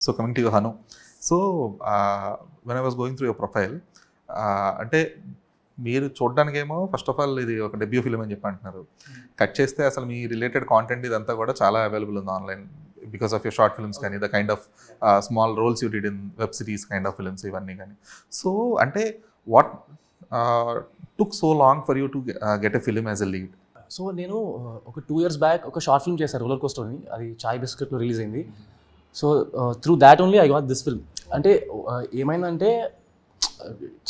So coming to you, Hanu. So when I was going through your profile, అంటే మీరు చూడడానికేమో first of all ఇది ఒక debut film అని చెప్పి అంటున్నారు. కట్ చేస్తే అసలు మీ రిలేటెడ్ కాంటెంట్ ఇదంతా కూడా చాలా అవైలబుల్ ఉంది online because of your short films కానీ the kind of small roles you did in web series kind of films ఇవన్నీ కానీ. సో అంటే what took so long for you to get a film as a lead? So నేను ఒక 2 years back ఒక short film చేశాను, roller coaster అని. అది చాయ్ బిస్కెట్లో రిలీజ్ అయింది. So through that only I got this film. అంటే ఏమైందంటే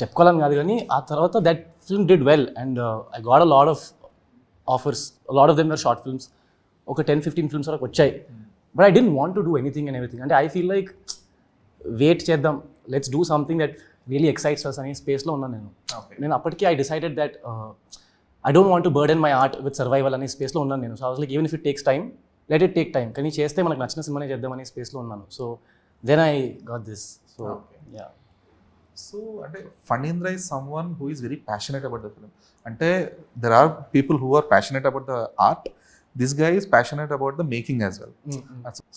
చెప్పుకోవాలని కాదు కానీ ఆ తర్వాత that film did well and I got a lot of offers. Lot of them were short films. ఒక 10-15 ఫిల్మ్స్ వరకు వచ్చాయి. But I didn't want to do anything and everything. అంటే ఐ ఫీల్ లైక్ వెయిట్ చేద్దాం, let's do something that really excites us అనే స్పేస్లో ఉన్నాను నేను అప్పటికీ I decided that I don't want to burden my art with survival అనే స్పేస్లో ఉన్నాను నేను. So I was like even if it takes time let it take time, కానీ చేస్తే మనకు నచ్చిన సినిమానే చేద్దామనే స్పేస్లో ఉన్నాను. So then I got this. So yeah. So అంటే Phanindra is someone who is very passionate about the film. అంటే there are people who are passionate about the art. This guy is passionate about the making as well.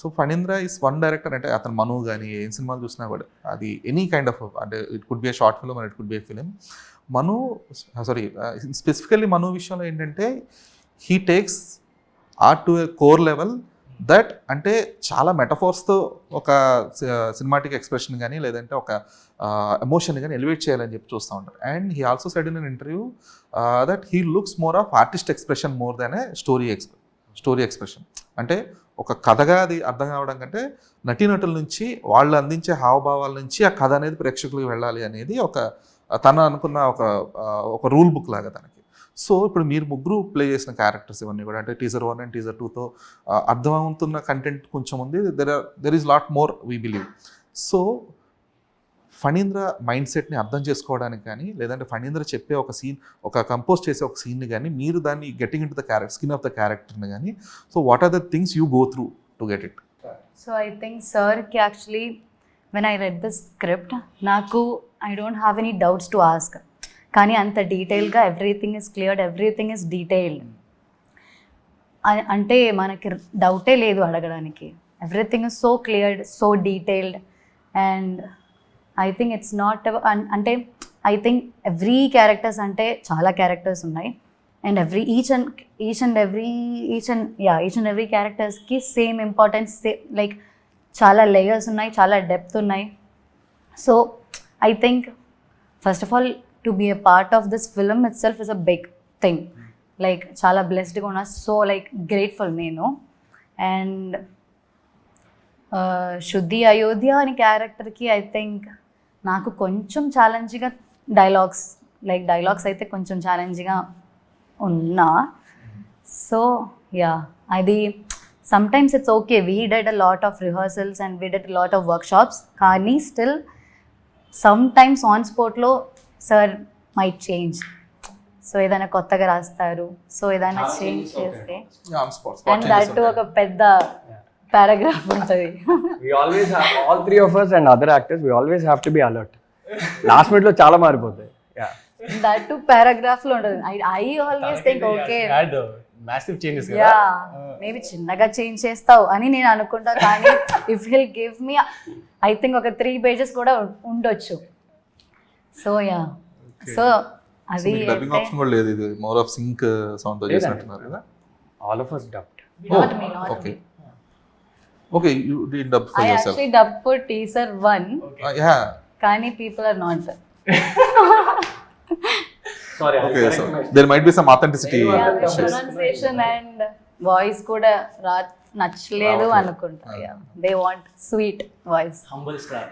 So Phanindra is one director. అంటే అతను మను కానీ ఏం సినిమాలు చూసినా కూడా అది any kind of, అంటే it could be a short film and it could be a film. Manu specifically Manu విషయంలో ఏంటంటే he takes art to a core level that, అంటే చాలా మెటఫోర్స్తో ఒక సినిమాటిక్ ఎక్స్ప్రెషన్ కానీ లేదంటే ఒక ఎమోషన్ కానీ ఎలివేట్ చేయాలని చెప్పి చూస్తూ ఉంటారు. And he also said in an interview that he looks more of artist expression more than A story expression. అంటే ఒక కథగా అది అర్థం కావడం కంటే నటీనటుల నుంచి వాళ్ళు అందించే హావభావాల నుంచి ఆ కథ అనేది ప్రేక్షకులకు వెళ్ళాలి అనేది ఒక తను అనుకున్న ఒక రూల్ బుక్ లాగా తనకి. సో ఇప్పుడు మీరు ముగ్గురు ప్లే చేసిన క్యారెక్టర్స్ ఇవన్నీ కూడా అంటే టీజర్ 1 అండ్ టీజర్ 2తో అర్థమవుతున్న కంటెంట్ కొంచెం ఉంది. There is lot more we believe. So Phanindra mind సెట్ని అర్థం చేసుకోవడానికి కానీ లేదంటే ఫణీంద్ర చెప్పే ఒక సీన్, ఒక కంపోజ్ చేసే ఒక సీన్ని కానీ మీరు దాన్ని getting in to the character, skin of the క్యారెక్టర్ని కానీ, so what are the things you go through to get it? So I think సార్కి actually when I read the script నాకు I don't have any doubts to ask, కానీ అంత డీటెయిల్గా everything is cleared, everything is detailed. అంటే మనకి డౌటే లేదు అడగడానికి. Everything is so cleared, so detailed. And I think it's not అంటే ఐ థింక్ ఎవ్రీ క్యారెక్టర్స్, అంటే చాలా క్యారెక్టర్స్ ఉన్నాయి అండ్ ఈచ్ అండ్ ఎవ్రీ క్యారెక్టర్స్కి సేమ్ ఇంపార్టెన్స్, లైక్ చాలా లేయర్స్ ఉన్నాయి, చాలా డెప్త్ ఉన్నాయి. So I think first of all to be a part of this film itself is a big thing. Like chala blessed ga unna, so like grateful nenu. And Shuddhi Ayodhya ani character ki I think naaku koncham challenge ga dialogues aithe koncham challenge ga unna. So yeah, adi sometimes it's okay, we did a lot of rehearsals and we did a lot of workshops, కానీ still sometimes on spot lo sir might change. So ఏదైనా కొత్తగా రాస్తారు, so ఏదైనా change చేస్తే and that ఒక పెద్ద paragraph ఉంటుంది. We always have, all three of us and other actors, we always have to be alert. Last minute లో చాలా మారిపోతాయి. దట్ టు పారాగ్రాఫ్ లో ఉంటుంది. I always think okay, massive changes కదా, యా మేబీ చిన్నగా చేంజ్ చేస్తావు అని నేను అనుకుంటా, కానీ if hill give me I think ఒక 3 pages కూడా ఉండొచ్చు. సో యా, సో అది డబ్బింగ్ ఆప్షన్ కూడా లేదు, ఇది మోర్ ఆఫ్ సింక్ సౌండ్ తో చేసినట్టున్నారు కదా. All of us dubbed. not me. Okay, you did dub for I yourself. actually dubbed for teaser 1. Yeah. కానీ people are not. Sorry, Okay, so there might be some authenticity Yeah, issues. pronunciation and voice కూడా నచ్చలేదు అనుకుంటా. Yeah, they want sweet voice. humble star.